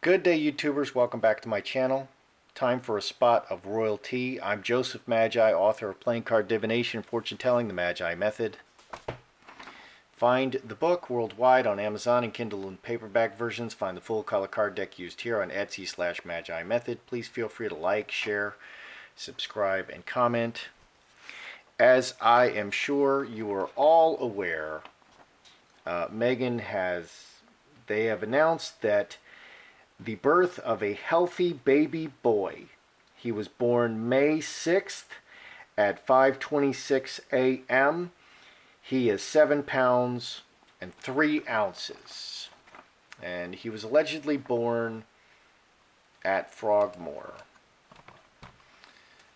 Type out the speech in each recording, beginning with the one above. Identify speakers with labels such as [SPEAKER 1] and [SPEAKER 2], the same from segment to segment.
[SPEAKER 1] Good day, YouTubers. Welcome back to my channel. Time for a spot of royalty. I'm Joseph Magi, author of Playing Card Divination, Fortune Telling, the Magi Method. Find the book worldwide on Amazon and Kindle and paperback versions. Find the full color card deck used here on Etsy/Magi Method. Please feel free to like, share, subscribe, and comment. As I am sure you are all aware, they have announced that the birth of a healthy baby boy. He was born May 6th at 5:26 a.m. He is 7 pounds and 3 ounces. And he was allegedly born at Frogmore.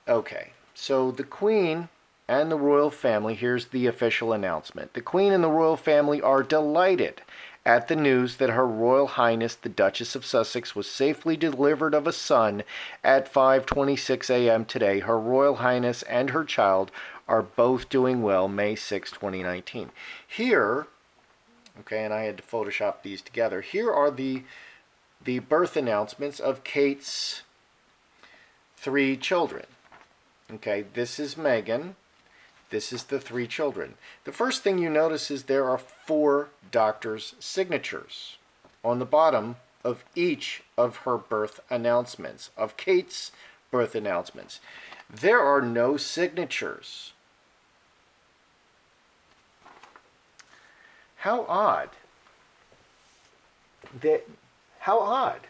[SPEAKER 1] Okay, so the Queen and the royal family, here's the official announcement. The Queen and the royal family are delighted at the news that Her Royal Highness the Duchess of Sussex was safely delivered of a son at 5:26 a.m. today. Her Royal Highness and her child are both doing well, May 6, 2019. Here, okay, and I had to Photoshop these together. Here are the birth announcements of Kate's 3 children. Okay, this is Meghan. This is the 3 children. The first thing you notice is there are 4 doctors' signatures on the bottom of each of her birth announcements, of Kate's birth announcements. There are no signatures. How odd. How odd.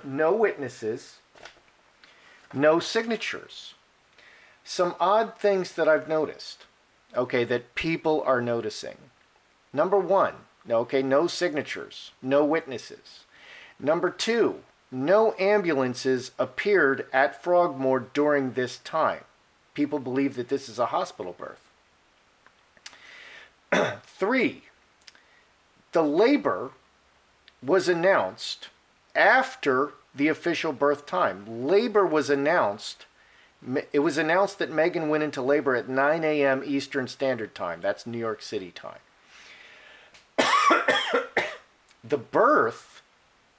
[SPEAKER 1] No witnesses, no signatures. Some odd things that I've noticed, okay, that people are noticing. Number 1, okay, no signatures, no witnesses. Number 2, no ambulances appeared at Frogmore during this time. People believe that this is a hospital birth. 3, the labor was announced after the official birth time. Labor was announced. It was announced that Meghan went into labor at 9 a.m. Eastern Standard Time. That's New York City time. The birth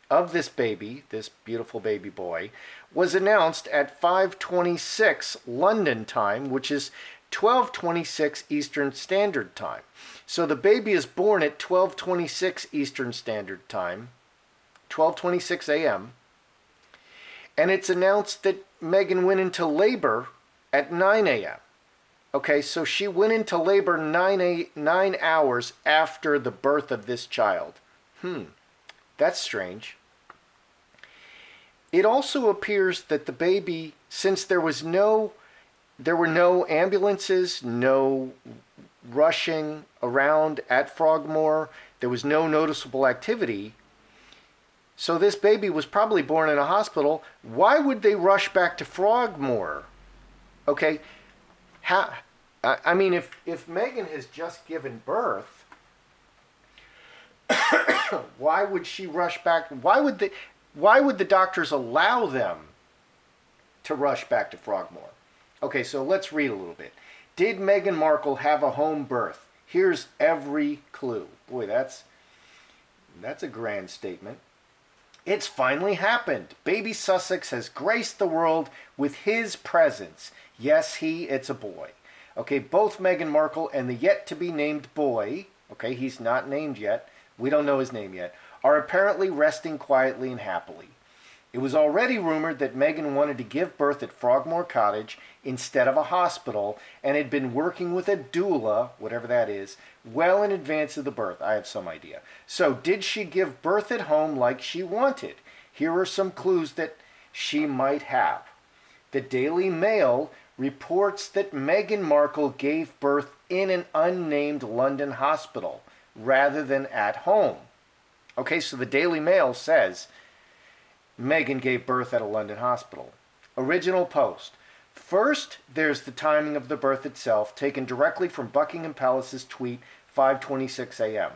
[SPEAKER 1] of this baby, this beautiful baby boy, was announced at 5:26 London time, which is 12:26 Eastern Standard Time. So the baby is born at 12:26 Eastern Standard Time, 12:26 a.m., and it's announced that Meghan went into labor at 9 a.m. Okay, so she went into labor 9 hours after the birth of this child. That's strange. It also appears that the baby, since there were no ambulances, no rushing around at Frogmore, there was no noticeable activity. So this baby was probably born in a hospital. Why would they rush back to Frogmore? Okay, I mean, if Meghan has just given birth, why would she rush back? Why would the doctors allow them to rush back to Frogmore? Okay, so let's read a little bit. Did Meghan Markle have a home birth? Here's every clue. Boy, that's a grand statement. It's finally happened. Baby Sussex has graced the world with his presence. Yes, it's a boy. Okay, both Meghan Markle and the yet-to-be-named boy, okay, he's not named yet, we don't know his name yet, are apparently resting quietly and happily. It was already rumored that Meghan wanted to give birth at Frogmore Cottage instead of a hospital and had been working with a doula, whatever that is, well in advance of the birth. I have some idea. So did she give birth at home like she wanted? Here are some clues that she might have. The Daily Mail reports that Meghan Markle gave birth in an unnamed London hospital rather than at home. Okay, so the Daily Mail says Meghan gave birth at a London hospital. Original Post. First, there's the timing of the birth itself, taken directly from Buckingham Palace's tweet, 5:26 a.m.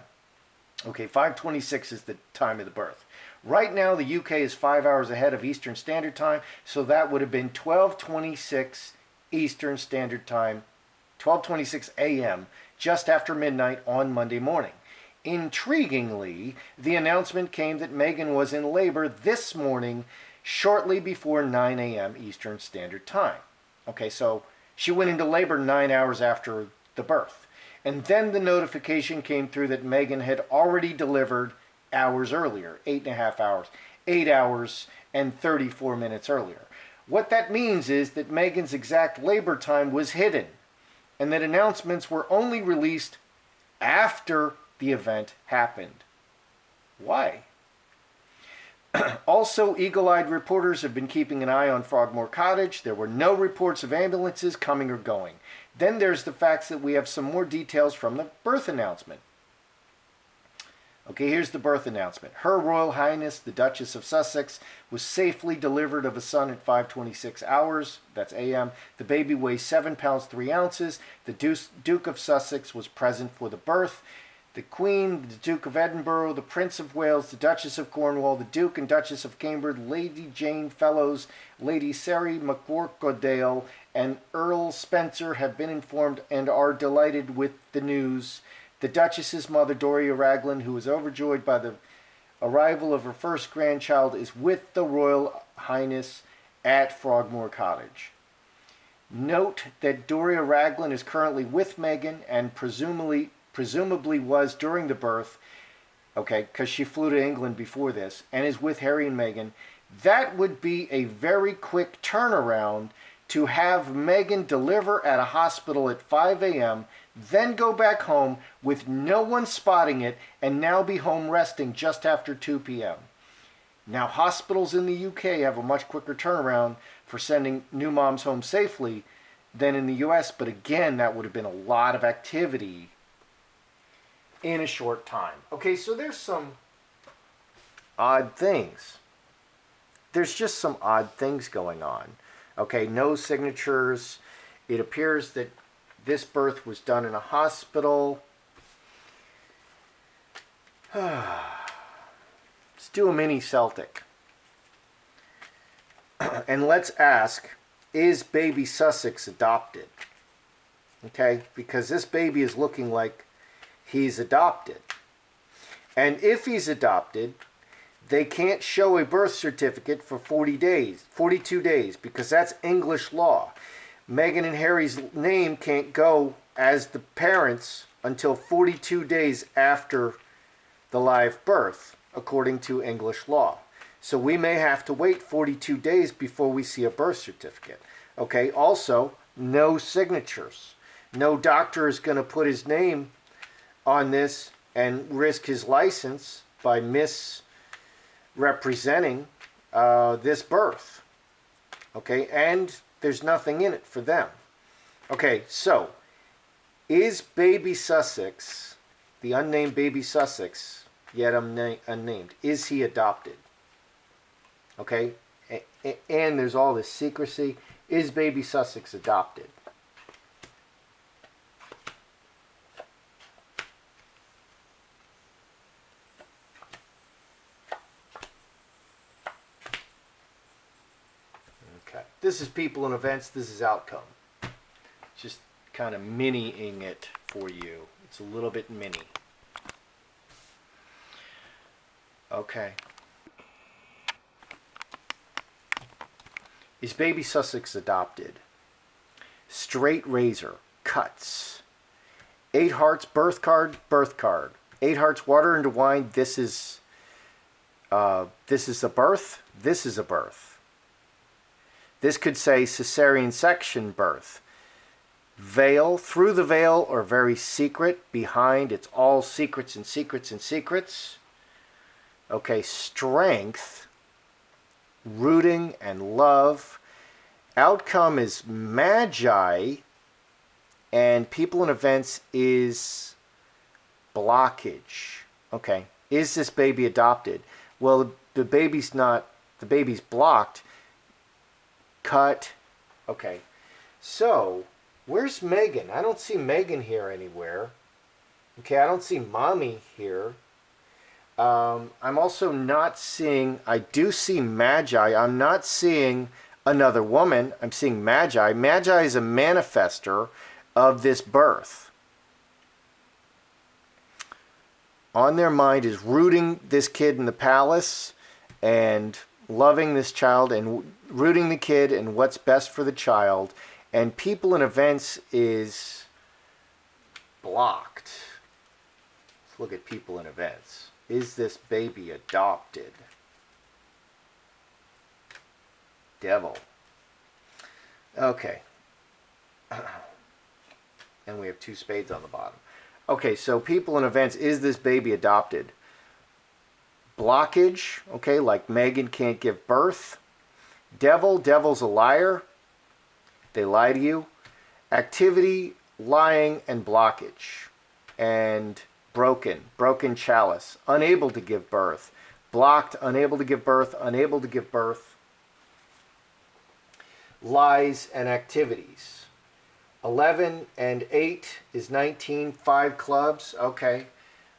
[SPEAKER 1] Okay, 5:26 is the time of the birth. Right now, the UK is 5 hours ahead of Eastern Standard Time, so that would have been 12:26 Eastern Standard Time, 12:26 a.m., just after midnight on Monday morning. Intriguingly, the announcement came that Meghan was in labor this morning, shortly before 9 a.m. Eastern Standard Time. Okay, so she went into labor 9 hours after the birth. And then the notification came through that Meghan had already delivered hours earlier, 8.5 hours, 8 hours and 34 minutes earlier. What that means is that Meghan's exact labor time was hidden, and that announcements were only released after the event happened. Why? Also, eagle-eyed reporters have been keeping an eye on Frogmore Cottage. There were no reports of ambulances coming or going. Then there's the fact that we have some more details from the birth announcement. Okay, here's the birth announcement. Her Royal Highness, the Duchess of Sussex, was safely delivered of a son at 5:26 hours, that's a.m. The baby weighs 7 pounds 3 ounces. The Duke of Sussex was present for the birth. The Queen, the Duke of Edinburgh, the Prince of Wales, the Duchess of Cornwall, the Duke and Duchess of Cambridge, Lady Jane Fellows, Lady Sari McWorkdale, and Earl Spencer have been informed and are delighted with the news. The Duchess's mother, Doria Raglan, who is overjoyed by the arrival of her first grandchild, is with the Royal Highness at Frogmore Cottage. Note that Doria Raglan is currently with Meghan and presumably was during the birth, okay, because she flew to England before this, and is with Harry and Meghan. That would be a very quick turnaround to have Meghan deliver at a hospital at 5 a.m., then go back home with no one spotting it, and now be home resting just after 2 p.m. Now, hospitals in the UK have a much quicker turnaround for sending new moms home safely than in the US, but again, that would have been a lot of activity in a short time. Okay, so there's some odd things. There's just some odd things going on. Okay, no signatures. It appears that this birth was done in a hospital. Let's do a mini Celtic. And let's ask, is baby Sussex adopted? Okay, because this baby is looking like he's adopted. And if he's adopted, they can't show a birth certificate for 42 days, because that's English law. Meghan and Harry's name can't go as the parents until 42 days after the live birth, according to English law. So we may have to wait 42 days before we see a birth certificate. Okay, also, no signatures. No doctor is going to put his name on this and risk his license by misrepresenting this birth. Okay, and there's nothing in it for them. Okay, so is baby Sussex, the unnamed baby Sussex, yet unnamed, is he adopted? Okay, and there's all this secrecy. Is baby Sussex adopted? This is people and events. This is outcome. Just kind of mini-ing it for you. It's a little bit mini. Okay. Is baby Sussex adopted? Straight razor. Cuts. 8 hearts. Birth card. Birth card. 8 hearts. Water into wine. This is a birth. This is a birth. This could say cesarean section birth. Veil, through the veil, or very secret, behind. It's all secrets and secrets and secrets. Okay, strength, rooting and love. Outcome is magi, and people and events is blockage. Okay, is this baby adopted? Well, the baby's blocked. Cut. Okay. So, where's Meghan? I don't see Meghan here anywhere. Okay, I don't see Mommy here. I'm also not seeing... I do see Magi. I'm not seeing another woman. I'm seeing Magi. Magi is a manifester of this birth. on their mind is rooting this kid in the palace and loving this child and rooting the kid and what's best for the child. And people and events is blocked. Let's look at people and events. Is this baby adopted? Devil. Okay. And we have 2 spades on the bottom. Okay, so people and events, is this baby adopted? Blockage, okay, like Megan can't give birth. Devil, devil's a liar. They lie to you. Activity, lying, and blockage. And broken chalice. Unable to give birth. Blocked, unable to give birth, unable to give birth. Lies and activities. 11 and 8 is 19. 5 clubs. Okay.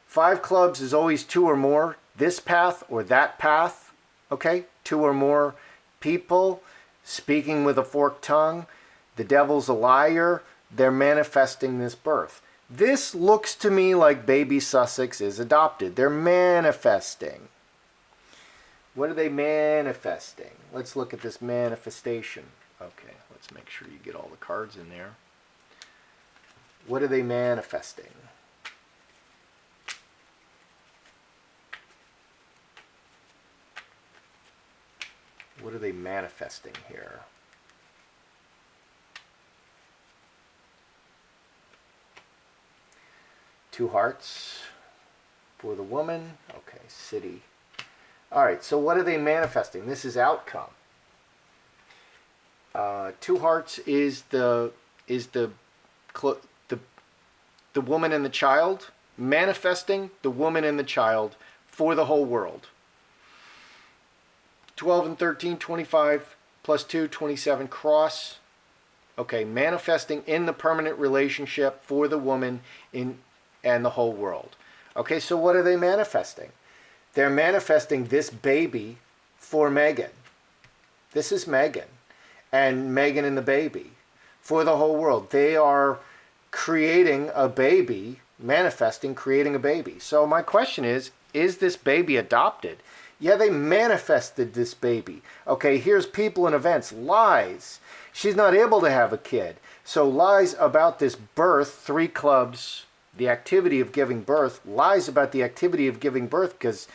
[SPEAKER 1] 5 clubs is always 2 or more. This path or that path. Okay. 2 or more people speaking with a forked tongue. The devil's a liar. They're manifesting this birth. This looks to me like baby Sussex is adopted. They're manifesting. What are they manifesting? Let's look at this manifestation. Okay, let's make sure you get all the cards in there. What are they manifesting? What are they manifesting here? Two hearts for the woman. Okay, city. All right, so what are they manifesting? This is outcome. 2 hearts is the woman and the child, manifesting the woman and the child for the whole world. 12 and 13, 25 plus 2, 27, cross. Okay, manifesting in the permanent relationship for the woman and the whole world. Okay, so what are they manifesting? They're manifesting this baby for Megan. This is Megan. And Megan and the baby for the whole world. They are creating a baby, manifesting, creating a baby. So my question is this baby adopted? Yeah, they manifested this baby. Okay, here's people and events. Lies. She's not able to have a kid. So lies about this birth, 3 clubs, the activity of giving birth, lies about the activity of giving birth because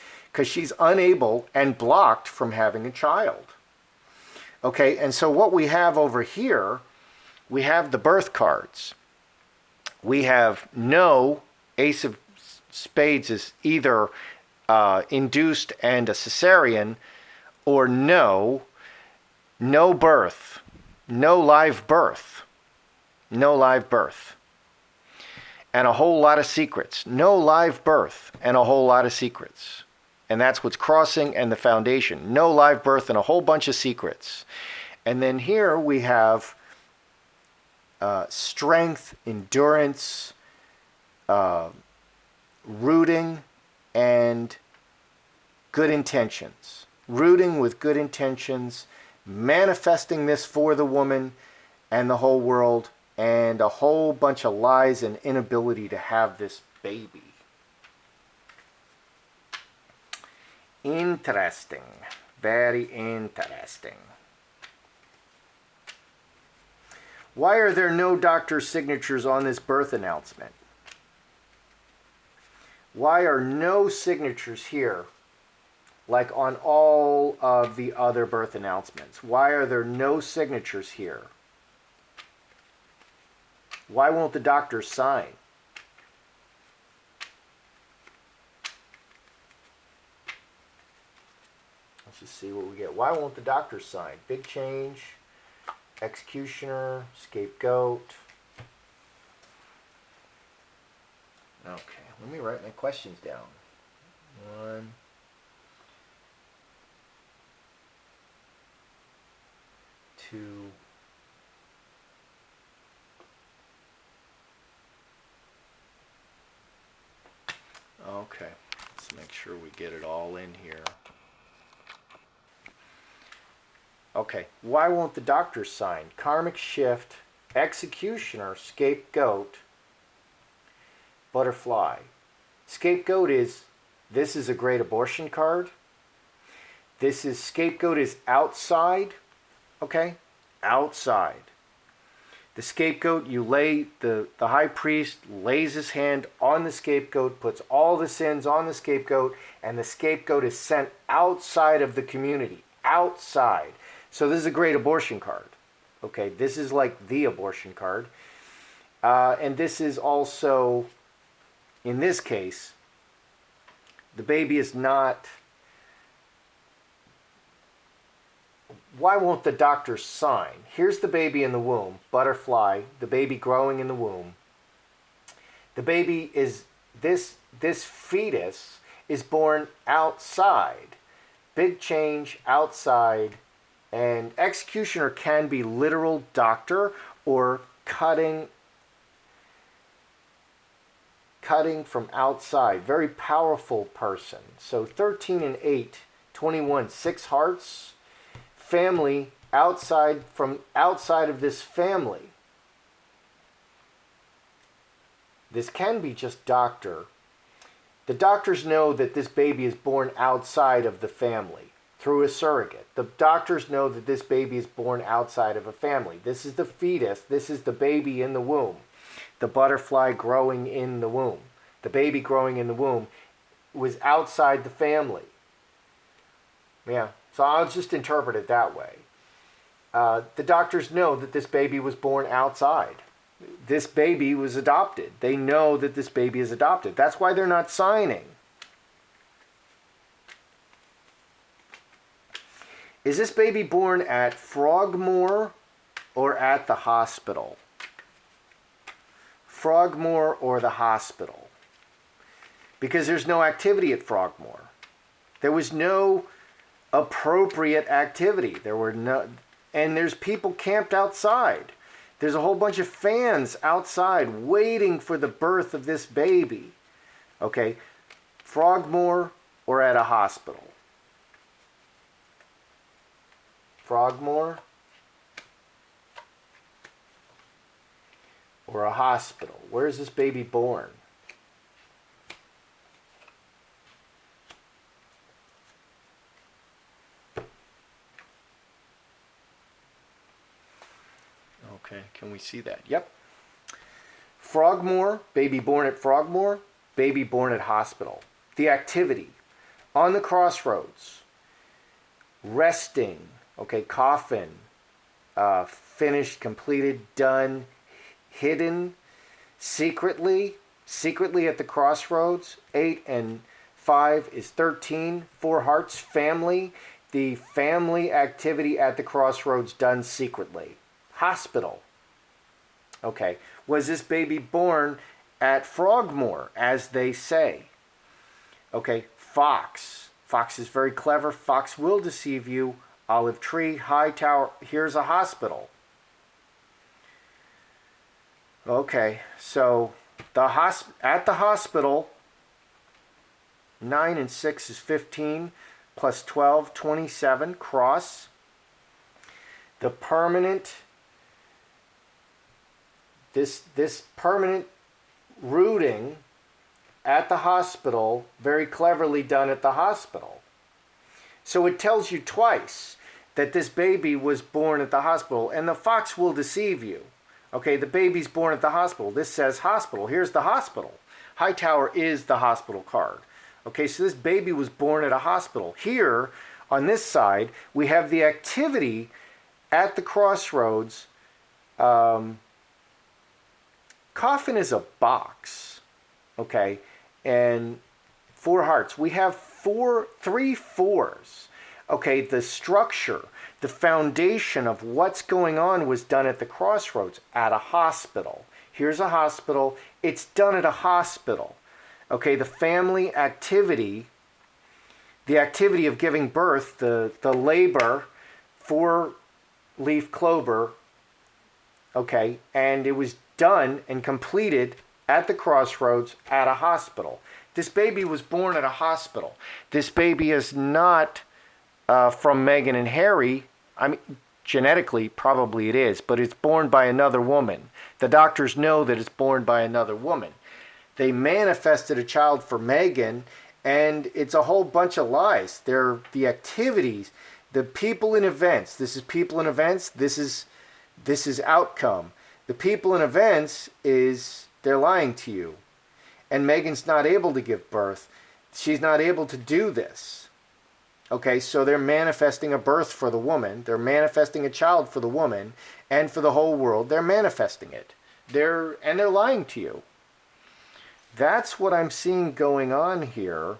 [SPEAKER 1] she's unable and blocked from having a child. Okay, and so what we have over here, we have the birth cards. We have no ace of spades is either induced and a cesarean, or no birth, no live birth, no live birth, and a whole lot of secrets. No live birth and a whole lot of secrets. And that's what's crossing and the foundation. No live birth and a whole bunch of secrets. And then here we have strength, endurance, rooting, and good intentions. Rooting with good intentions, manifesting this for the woman and the whole world, and a whole bunch of lies and inability to have this baby. Interesting. Very interesting. Why are there no doctor's signatures on this birth announcement? Why are no signatures here like on all of the other birth announcements? Why are there no signatures here? Why won't the doctor sign? Let's just see what we get. Why won't the doctor sign? Big change, executioner, scapegoat. Okay, let me write my questions down. 1, 2, okay, let's make sure we get it all in here. Okay, why won't the doctor sign? Karmic shift, executioner, scapegoat, butterfly. Scapegoat is, this is a great abortion card. This is, scapegoat is outside, okay? Outside. The scapegoat, you lay, the high priest lays his hand on the scapegoat, puts all the sins on the scapegoat, and the scapegoat is sent outside of the community. Outside. So this is a great abortion card. Okay, this is like the abortion card. And this is also, in this case, the baby is not... Why won't the doctor sign? Here's the baby in the womb, butterfly, the baby growing in the womb. The baby is, this fetus is born outside. Big change, outside. And executioner can be literal doctor or cutting from outside. Very powerful person. So 13 and 8, 21, 6 hearts. Family outside, from outside of this family. This can be just doctor. The doctors know that this baby is born outside of the family through a surrogate. The doctors know that this baby is born outside of a family. This is the fetus. This is the baby in the womb. The butterfly growing in the womb. The baby growing in the womb was outside the family. Yeah. So I'll just interpret it that way. The doctors know that this baby was born outside. This baby was adopted. They know that this baby is adopted. That's why they're not signing. Is this baby born at Frogmore or at the hospital? Frogmore or the hospital? Because there's no activity at Frogmore. There was no appropriate activity. There were no, and there's people camped outside. There's a whole bunch of fans outside waiting for the birth of this baby. Okay, Frogmore or at a hospital? Frogmore or a hospital? Where is this baby born? Okay, can we see that? Yep. Frogmore, baby born at Frogmore, baby born at hospital. The activity, on the crossroads, resting, okay, coffin, finished, completed, done, hidden, secretly at the crossroads. 8 and 5 is 13, 4 hearts, family, the family activity at the crossroads done secretly. Hospital. Okay. Was this baby born at Frogmore, as they say? Okay. Fox. Fox is very clever. Fox will deceive you. Olive tree, high tower. Here's a hospital. Okay. So at the hospital, 9 and 6 is 15, plus 12, 27. Cross. The permanent... This permanent rooting at the hospital, very cleverly done at the hospital. So it tells you twice that this baby was born at the hospital, and the fox will deceive you. Okay, the baby's born at the hospital. This says hospital. Here's the hospital. Hightower is the hospital card. Okay, so this baby was born at a hospital. Here, on this side, we have the activity at the crossroads. Coffin is a box, okay, and 4 hearts. We have 3 fours, okay. The structure, the foundation of what's going on was done at the crossroads, at a hospital. Here's a hospital. It's done at a hospital, okay. The family activity, the activity of giving birth, the labor, 4-leaf clover, okay, and it was done and completed at the crossroads at a hospital. This baby was born at a hospital. This baby is not from Meghan and Harry. I mean, genetically, probably it is, but it's born by another woman. The doctors know that it's born by another woman. They manifested a child for Meghan, and it's a whole bunch of lies. They're the activities, the people in events. This is people in events. This is outcome. The people in events is they're lying to you. And Meghan's not able to give birth. She's not able to do this. Okay, so they're manifesting a birth for the woman. They're manifesting a child for the woman and for the whole world. They're manifesting it. They're lying to you. That's what I'm seeing going on here.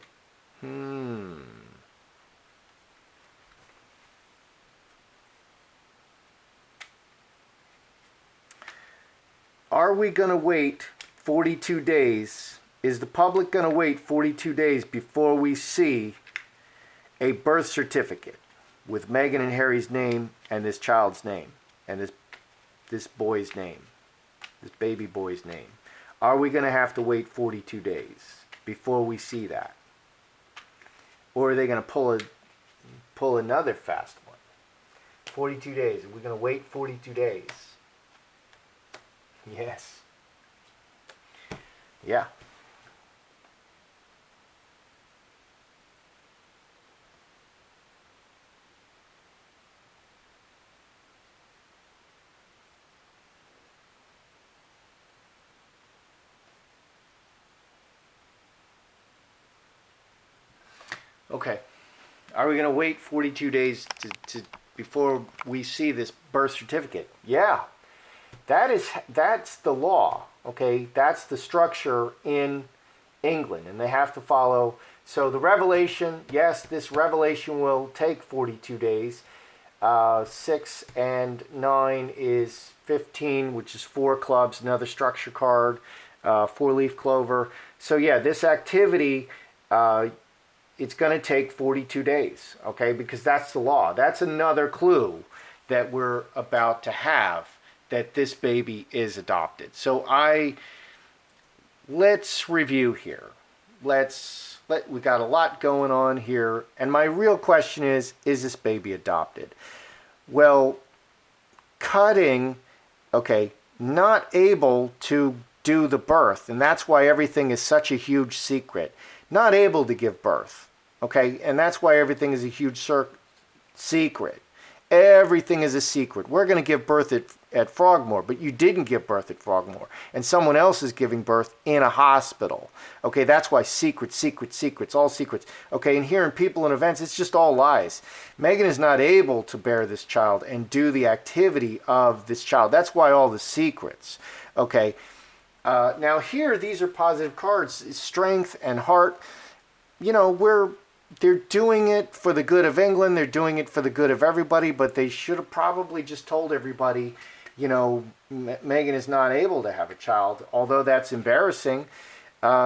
[SPEAKER 1] Are we going to wait 42 days? Is the public going to wait 42 days before we see a birth certificate with Meghan and Harry's name and this child's name and this boy's name, this baby boy's name? Are we going to have to wait 42 days before we see that? Or are they going to pull another fast one? 42 days. Are we going to wait 42 days? Yes. Yeah. Okay. Are we going to wait 42 days before we see this birth certificate? Yeah. That's the law. Okay? That's the structure in England, and they have to follow. So the revelation, yes, this revelation will take 42 days. 6 and 9 is 15, which is 4 clubs, another structure card, 4-leaf clover. So yeah, this activity, it's going to take 42 days, okay? Because that's the law. That's another clue that we're about to have, that this baby is adopted. So let's review here. We got a lot going on here. And my real question is this baby adopted? Well, cutting, okay, not able to do the birth. And that's why everything is such a huge secret. Not able to give birth, okay? And that's why everything is a huge secret. Everything is a secret. We're going to give birth at Frogmore, but you didn't give birth at Frogmore. And someone else is giving birth in a hospital. Okay, that's why secrets, all secrets. Okay, and here in People and Events, it's just all lies. Meghan is not able to bear this child and do the activity of this child. That's why all the secrets. Okay, now here, these are positive cards. Strength and heart. You know, they're doing it for the good of England. They're doing it for the good of everybody, but they should have probably just told everybody, you know, Meghan is not able to have a child. Although that's embarrassing.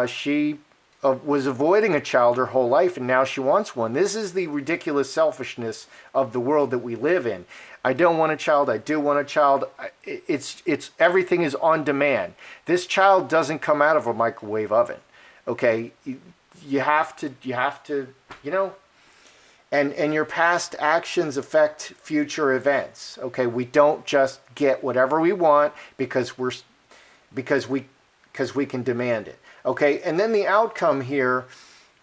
[SPEAKER 1] She was avoiding a child her whole life, and now she wants one. This is the ridiculous selfishness of the world that we live in. I don't want a child. I do want a child. It's everything is on demand. This child doesn't come out of a microwave oven. Okay. You have to, you know, and your past actions affect future events. Okay, we don't just get whatever we want because we can demand it. Okay, and then the outcome here,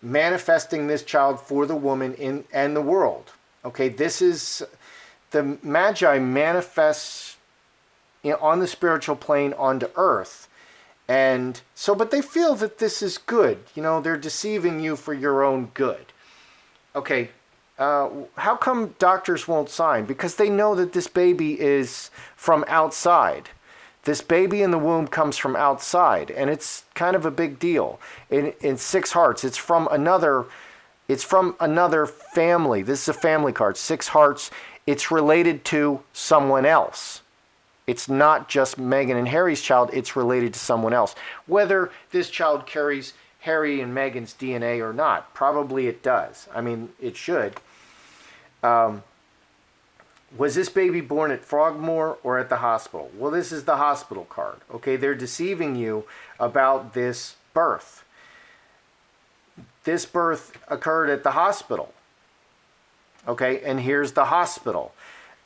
[SPEAKER 1] manifesting this child for the woman and the world. Okay, this is the Magi manifests on the spiritual plane onto earth. And so, but they feel that this is good. You know, they're deceiving you for your own good. Okay, how come doctors won't sign? Because they know that this baby is from outside. This baby in the womb comes from outside, and it's kind of a big deal. In 6 hearts, it's from another family. This is a family card. 6 hearts. It's related to someone else. It's not just Meghan and Harry's child, it's related to someone else. Whether this child carries Harry and Meghan's DNA or not, probably it does. I mean, it should. Was this baby born at Frogmore or at the hospital? Well, this is the hospital card. Okay, they're deceiving you about this birth. This birth occurred at the hospital. Okay, and here's the hospital.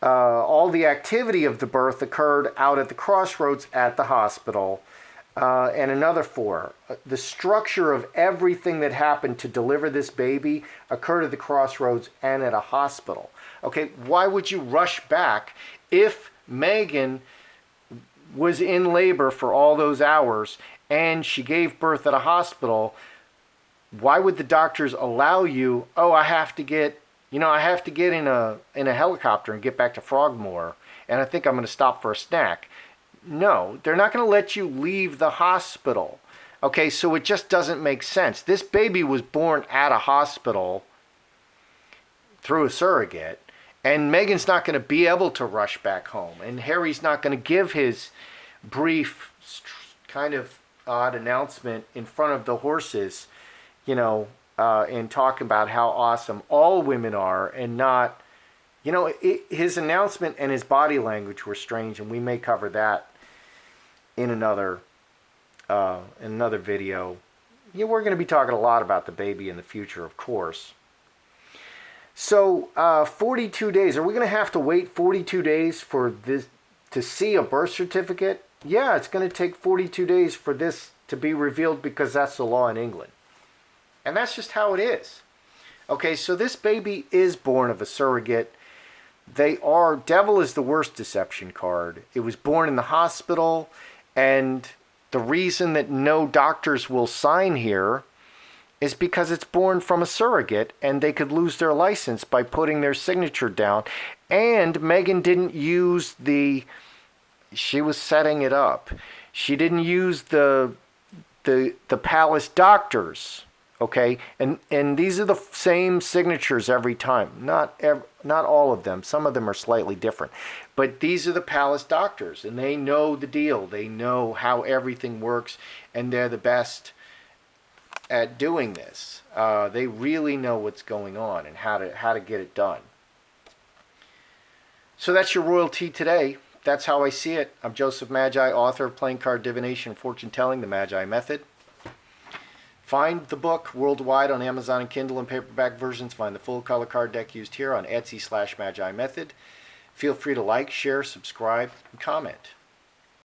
[SPEAKER 1] All the activity of the birth occurred out at the crossroads at the hospital. And another 4. The structure of everything that happened to deliver this baby occurred at the crossroads and at a hospital. Okay, why would you rush back if Megan was in labor for all those hours and she gave birth at a hospital? Why would the doctors allow you, oh, I have to get in a helicopter and get back to Frogmore, and I think I'm going to stop for a snack? No, they're not going to let you leave the hospital. Okay, so it just doesn't make sense. This baby was born at a hospital through a surrogate, and Megan's not going to be able to rush back home, and Harry's not going to give his brief, kind of odd announcement in front of the horses, and talk about how awesome all women are, and not, his announcement and his body language were strange, and we may cover that in another video. We're going to be talking a lot about the baby in the future, of course. So 42 days. Are we going to have to wait 42 days for this to see a birth certificate? Yeah, it's going to take 42 days for this to be revealed, because that's the law in England. And that's just how it is. Okay, so this baby is born of a surrogate. Devil is the worst deception card. It was born in the hospital, and the reason that no doctors will sign here is because it's born from a surrogate, and they could lose their license by putting their signature down. And Megan didn't use she was setting it up. She didn't use the palace doctors. Okay, and these are the same signatures every time. Not all of them. Some of them are slightly different. But these are the palace doctors, and they know the deal. They know how everything works, and they're the best at doing this. They really know what's going on and how to get it done. So that's your royalty today. That's how I see it. I'm Joseph Magi, author of Playing Card Divination and Fortune Telling, The Magi Method. Find the book worldwide on Amazon and Kindle and paperback versions. Find the full color card deck used here on Etsy/Magi Method. Feel free to like, share, subscribe, and comment.